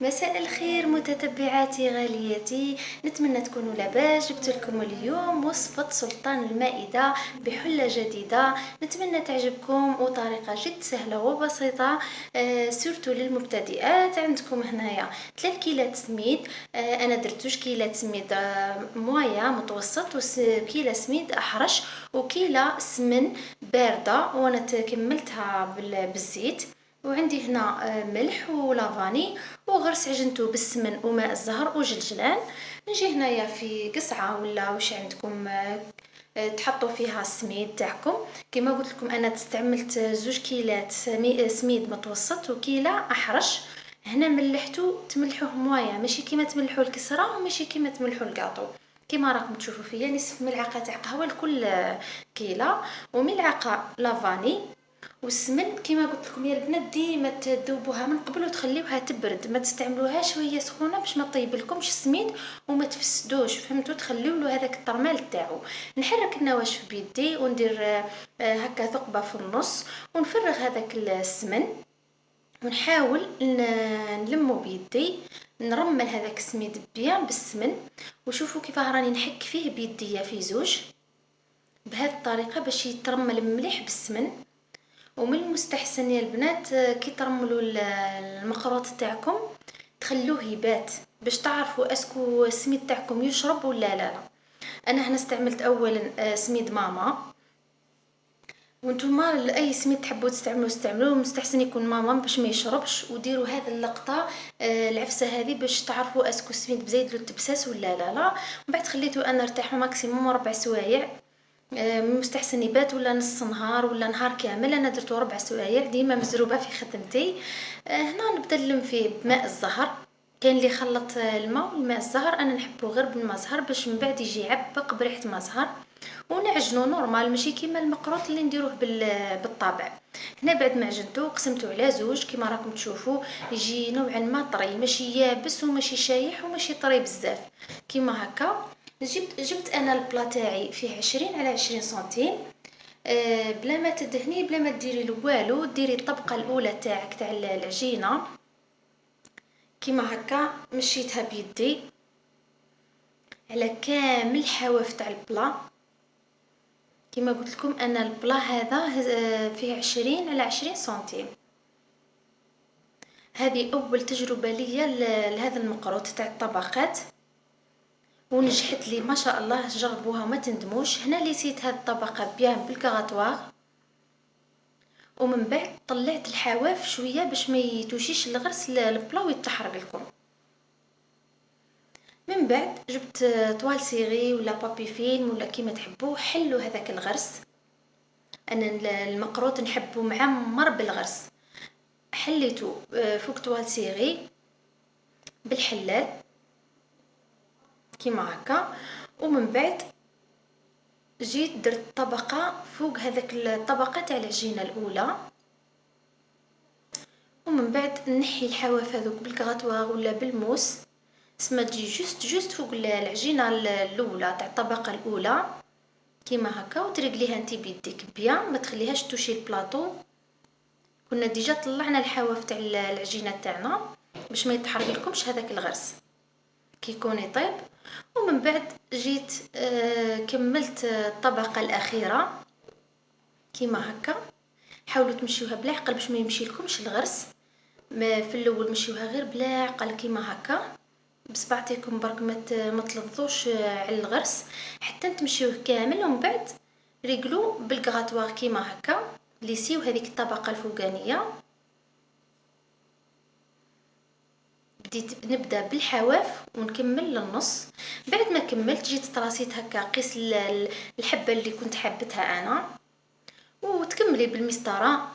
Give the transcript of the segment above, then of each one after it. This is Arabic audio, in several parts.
مساء الخير متتبعاتي غاليتي، نتمنى تكونوا لاباس. جبت لكم اليوم وصفة سلطان المائدة بحلة جديدة، نتمنى تعجبكم وطريقة جد سهلة وبسيطة. سورتو للمبتدئات. عندكم هنايا 3 كيلات سميد. انا درت 2 كيلات سميد موايا متوسط، وكيلة سميد احرش، وكيلة سمن باردة وانا كملتها بالزيت. وعندي هنا ملح ولافاني وغرس عجنته بالسمن وماء الزهر وجلجلان. نجي هنايا في قصعه ولا واش عندكم تحطوا فيها السميد تاعكم. كما قلت لكم انا استعملت 2 كيلات سميد متوسط وكيله احرش. هنا ملحتو، تملحوه موايا، ماشي كيما تملحوا الكسره وماشي كيما تملحوا الكاطو. كما راكم تشوفوا فيا نصف ملعقه تاع قهوه لكل كيله، وملعقه لافاني. والسمن كما قلت لكم يا البنات ديما تذوبوها من قبل وتخليوها تبرد، ما تستعملوهاش وهي سخونه باش ما طيب لكمش السميد وما تفسدوش، فهمتوا؟ تخليو له هذاك الطرمال تاعو. نحرك النواشف بيدي وندير هكا ثقبه في النص، ونفرغ هذاك السمن ونحاول نلمو بيدي، نرمل هذاك السميد بيان بالسمن. وشوفوا كيف راني نحك فيه بيديا في زوج بهذه الطريقه باش يترمل مليح بالسمن. ومن المستحسن يا البنات كي ترملوا المخروط تاعكم تخلوه يبات باش تعرفوا اسكو السميد تاعكم يشرب ولا لا. انا هنا استعملت اولا سميد ماما، وانتم اي سميد تحبوا استعملوه، مستحسن يكون ماما باش ما يشربش. وديروا هذه اللقطه العفسه هذه باش تعرفوا اسكو السميد بزايد له التبساس ولا لا. ومن بعد خليته انا ارتاحوا ماكسيموم 4 سوايع. مستحسن يبات ولا نص نهار ولا نهار كامل. انا درتو 4 سوايع ديما مزروبه في خدمتي. هنا نبدا نلم فيه بماء الزهر. كاين اللي خلط الماء والماء الزهر، انا نحبه غير بالماء الزهر باش من بعد يجي يعبق بريحه ماء زهر. ونعجنو نورمال ماشي كيما المقروط اللي نديروه بالطابع. هنا بعد ما عجنته قسمته على زوج كيما راكم تشوفوا، يجي نوعا ما طري، ماشي يابس وماشي شايح وماشي طري بزاف كيما هكا. جبت انا البلا تاعي فيه 20 على 20 سنتيم. بلا ما تدهني بلا ما ديري له والو، ديري الطبقه الاولى تاعك تاع العجينه كيما هكا. مشيتها بيدي على كامل الحواف تاع البلا. كما قلت لكم انا البلا هذا فيه 20 على 20 سنتيم. هذه اول تجربه ليا لهذا المقروط تاع الطبقات، ونجحت لي ما شاء الله. جربوها ما تندموش. هنا ليسيت هذه الطبقه بيان بالكغاطوار، ومن بعد طلعت الحواف شويه باش ما يتوشيش الغرس البلا ويتحرق لكم. من بعد جبت طوال سيغي ولا بابي فيلم ولا كيما تحبوا، حلوا هذاك الغرس. انا المقروط نحبه معمر بالغرس. حليته فوق طوال سيغي بالحلال كيما هكا. ومن بعد جيت درت طبقه فوق هذاك الطبقه تاع العجينه الاولى، ومن بعد نحي الحواف هذوك بالكغاطوار ولا بالموس، سما تجي جوست فوق العجينه الاولى تاع الطبقه الاولى كيما هكا. وترقليها انت بيديك بيان، ما تخليهاش توشي البلاطو. كنا ديجا طلعنا الحواف تاع العجينه تاعنا باش ما يتحرق لكمش هذاك الغرس كي يكون يطيب. ومن بعد جيت كملت الطبقه الاخيره كيما هكا. حاولوا تمشيوها بلا عقل باش ما يمشي لكمش الغرس. في الاول مشيوها غير بلا عقل كيما هكا، بصبعتيكم برك ما تلظوش على الغرس حتى تمشيوه كامل. ومن بعد ريقلو بالكغاطوار كيما هكا. ليسيو هذيك الطبقه الفوقانيه. بديت نبدا بالحواف ونكمل للنص. بعد ما كملت جيت طراسيت هكا قيس الحبه اللي كنت حابتها انا، وتكملي بالمسطره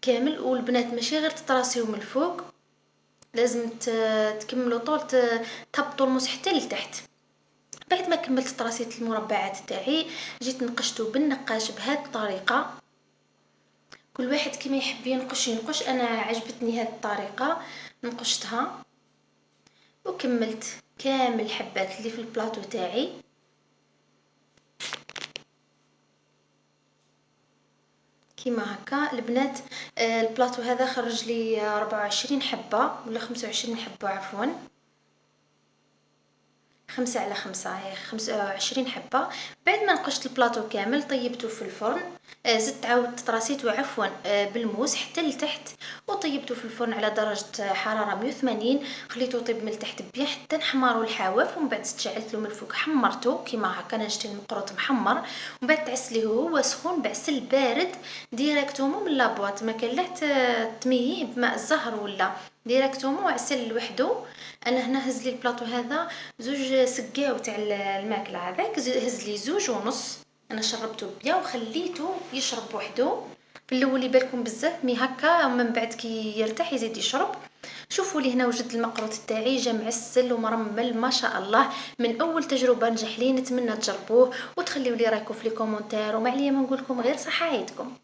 كامل. والبنات ماشي غير تطراسيو من الفوق، لازم تكملوا طول تهبطوا الموس حتى لتحت. بعد ما كملت طراسيت المربعات تاعي جيت نقشته بالنقاش بهذه الطريقه. كل واحد كيما يحب ينقش. انا عجبتني هذه الطريقه نقشتها، وكملت كامل الحبات اللي في البلاطو تاعي. كيما هكا البنات. البلاطو هذا خرج لي 24 حبة ولا 25 حبة عفوا، 5 على 5 هي 25 حبة. بعد ما نقشت البلاطو كامل طيبته في الفرن. زدت عاودت طراسيته عفوا بالموس حتى لتحت، وطيبته في الفرن على درجة حرارة 180. خليته يطيب من التحت بيان حتى نحمروا الحواف، ومن بعد شعلت له من الفوق حمرته كيما هكا. انا شتي المقروط محمر، ومن بعد تعسليه هو سخون بعسل بارد ديريكتومون من لابواط، ما كان لا تمييه بماء الزهر ولا ديريكتومون عسل لوحده. انا هنا هز لي البلاطو هذا زوج سكاو تاع الماكله، هذاك هز لي 2.5. انا شربته بيا وخليته يشرب وحده. في الاول يبالكم بزاف مي هكا، من بعد كي يرتاح يزيد يشرب. شوفوا لي هنا وجد المقروط تاعي جا معسل ومرمل ما شاء الله. من اول تجربه نجح لي، نتمنى تجربوه وتخليوا لي رايكم في لي كومونتير، وما عليا ما نقول لكم غير صحه عيدكم.